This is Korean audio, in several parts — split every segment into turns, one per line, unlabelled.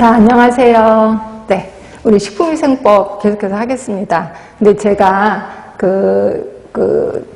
자, 안녕하세요. 네, 우리 식품위생법 계속해서 하겠습니다. 근데 제가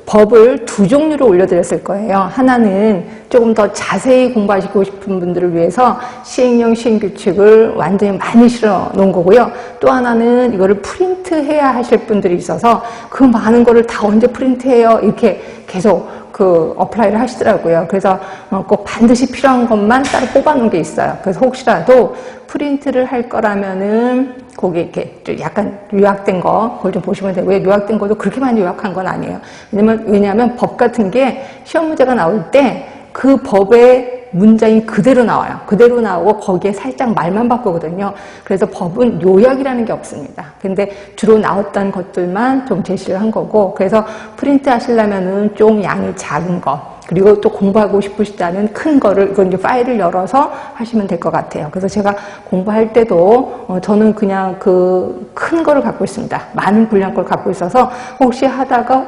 법을 두 종류로 올려드렸을 거예요. 하나는 조금 더 자세히 공부하시고 싶은 분들을 위해서 시행령 시행규칙을 완전히 많이 실어 놓은 거고요. 또 하나는 이거를 프린트해야 하실 분들이 있어서 그 많은 거를 다 언제 프린트해요? 이렇게 계속 어플라이를 하시더라고요. 그래서 꼭 반드시 필요한 것만 따로 뽑아놓은 게 있어요. 그래서 혹시라도 프린트를 할 거라면은 거기 이렇게 좀 약간 요약된 거 그걸 좀 보시면 되고요. 요약된 것도 그렇게 많이 요약한 건 아니에요. 왜냐하면 법 같은 게 시험 문제가 나올 때 그 법의 문장이 그대로 나와요. 그대로 나오고 거기에 살짝 말만 바꾸거든요. 그래서 법은 요약이라는 게 없습니다. 근데 주로 나왔던 것들만 좀 제시를 한 거고, 그래서 프린트 하시려면은 좀 양이 작은 거, 그리고 또 공부하고 싶으시다는 큰 거를, 이건 이제 파일을 열어서 하시면 될 것 같아요. 그래서 제가 공부할 때도, 저는 그냥 큰 거를 갖고 있습니다. 많은 분량 걸 갖고 있어서, 혹시 하다가,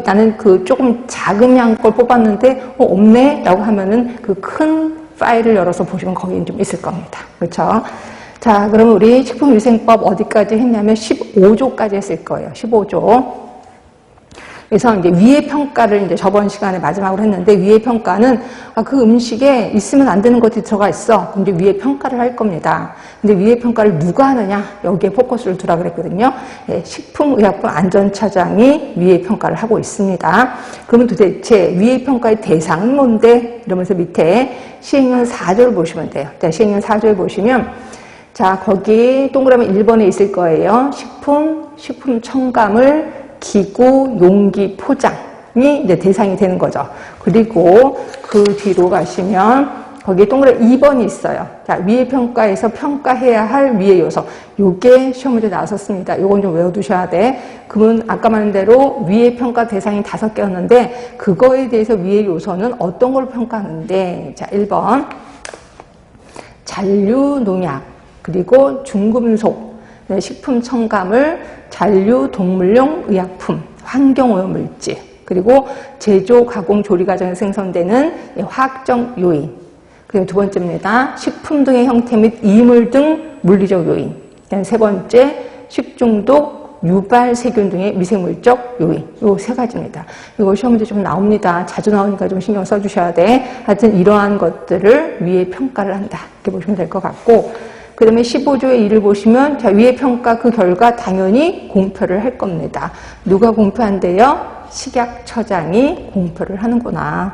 나는 조금 작은 양 걸 뽑았는데, 없네? 라고 하면은 그 큰 파일을 열어서 보시면 거기는 좀 있을 겁니다. 그렇죠? 자, 그러면 우리 식품위생법 어디까지 했냐면 15조까지 했을 거예요. 15조. 그래서 이제 위의 평가를 이제 저번 시간에 마지막으로 했는데, 위의 평가는 그 음식에 있으면 안 되는 것들이 들어가 있어. 그럼 이제 위의 평가를 할 겁니다. 근데 위의 평가를 누가 하느냐? 여기에 포커스를 두라 그랬거든요. 예, 식품의약품안전처장이 위의 평가를 하고 있습니다. 그러면 도대체 위의 평가의 대상은 뭔데? 이러면서 밑에 시행령 4조를 보시면 돼요. 자, 시행령 4조에 보시면, 자, 거기 동그라미 1번에 있을 거예요. 식품 첨가물, 기구, 용기, 포장이 이제 대상이 되는 거죠. 그리고 그 뒤로 가시면 거기에 동그라미 2번이 있어요. 자, 위의 평가에서 평가해야 할 위의 요소. 요게 시험 문제 나왔었습니다. 요건 좀 외워두셔야 돼. 그러면 아까 말한 대로 위의 평가 대상이 5개였는데 그거에 대해서 위의 요소는 어떤 걸 평가하는데, 자, 1번 잔류 농약, 그리고 중금속, 식품 첨가물, 잔류 동물용 의약품, 환경오염물질, 그리고 제조, 가공, 조리 과정에서 생성되는 화학적 요인. 그리고 두 번째입니다. 식품 등의 형태 및 이물 등 물리적 요인. 세 번째, 식중독, 유발, 세균 등의 미생물적 요인. 요 세 가지입니다. 이거 시험 문제 좀 나옵니다. 자주 나오니까 좀 신경 써주셔야 돼. 하여튼 이러한 것들을 위에 평가를 한다. 이렇게 보시면 될 것 같고, 그 다음에 15조의 1을 보시면, 자, 위의 평가 그 결과 당연히 공표를 할 겁니다. 누가 공표한대요? 식약처장이 공표를 하는구나.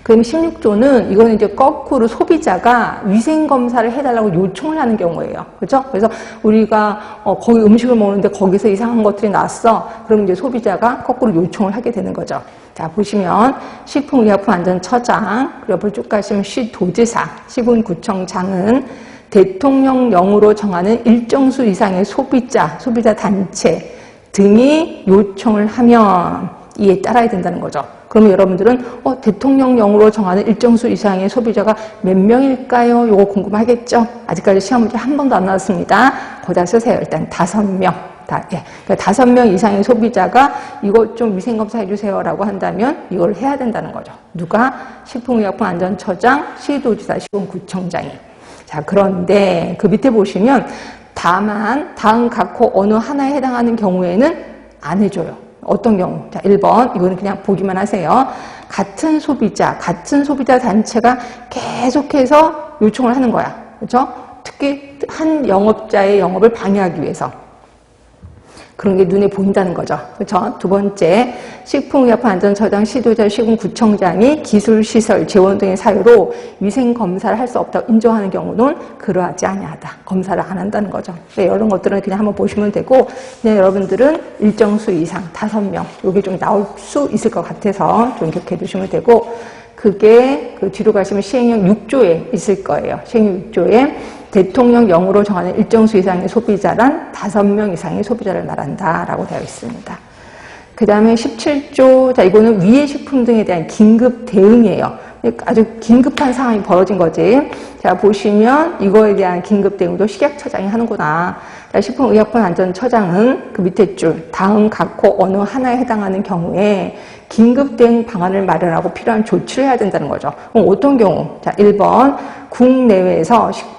그다음에 16조는 이거는 이제 거꾸로 소비자가 위생검사를 해달라고 요청을 하는 경우예요. 그렇죠? 그래서 우리가 거기 음식을 먹는데 거기서 이상한 것들이 나왔어. 그럼 이제 소비자가 거꾸로 요청을 하게 되는 거죠. 자, 보시면 식품의약품안전처장, 그리고 옆으로 쭉 가시면 시도지사, 시군구청장은 대통령령으로 정하는 일정 수 이상의 소비자 단체 등이 요청을 하면 이에 따라야 된다는 거죠. 그러면 여러분들은 대통령령으로 정하는 일정 수 이상의 소비자가 몇 명일까요? 요거 궁금하겠죠? 아직까지 시험 문제 한 번도 안 나왔습니다. 거기다 쓰세요. 일단 5명. 그러니까 5명 이상의 소비자가 이거 좀 위생검사 해주세요라고 한다면 이걸 해야 된다는 거죠. 누가? 식품의약품안전처장, 시도지사, 시군구청장이. 자, 그런데 그 밑에 보시면 다만 다음 각호 어느 하나에 해당하는 경우에는 안 해줘요. 어떤 경우? 자, 1번. 이거는 그냥 보기만 하세요. 같은 소비자 단체가 계속해서 요청을 하는 거야. 그렇죠? 특히 한 영업자의 영업을 방해하기 위해서. 그런 게 눈에 보인다는 거죠. 그렇죠? 두 번째, 식품의약품안전처장, 시도자, 시군구청장이 기술시설, 재원 등의 사유로 위생검사를 할 수 없다고 인정하는 경우는 그러하지 아니하다. 검사를 안 한다는 거죠. 이런 것들은 그냥 한번 보시면 되고, 그냥 여러분들은 일정 수 이상, 5명, 이게 좀 나올 수 있을 것 같아서 좀 기억해 두시면 되고, 그게 그 뒤로 가시면 시행령 6조에 있을 거예요. 시행령 6조에 대통령령으로 정하는 일정 수 이상의 소비자란 5명 이상의 소비자를 말한다라고 되어 있습니다. 그 다음에 17조, 자, 이거는 위의 식품 등에 대한 긴급 대응이에요. 아주 긴급한 상황이 벌어진 거지. 자, 보시면 이거에 대한 긴급 대응도 식약처장이 하는구나. 자, 식품의약품안전처장은 그 밑에 줄 다음 각호 어느 하나에 해당하는 경우에 긴급 대응 방안을 마련하고 필요한 조치를 해야 된다는 거죠. 그럼 어떤 경우? 자, 1번 국내외에서 식품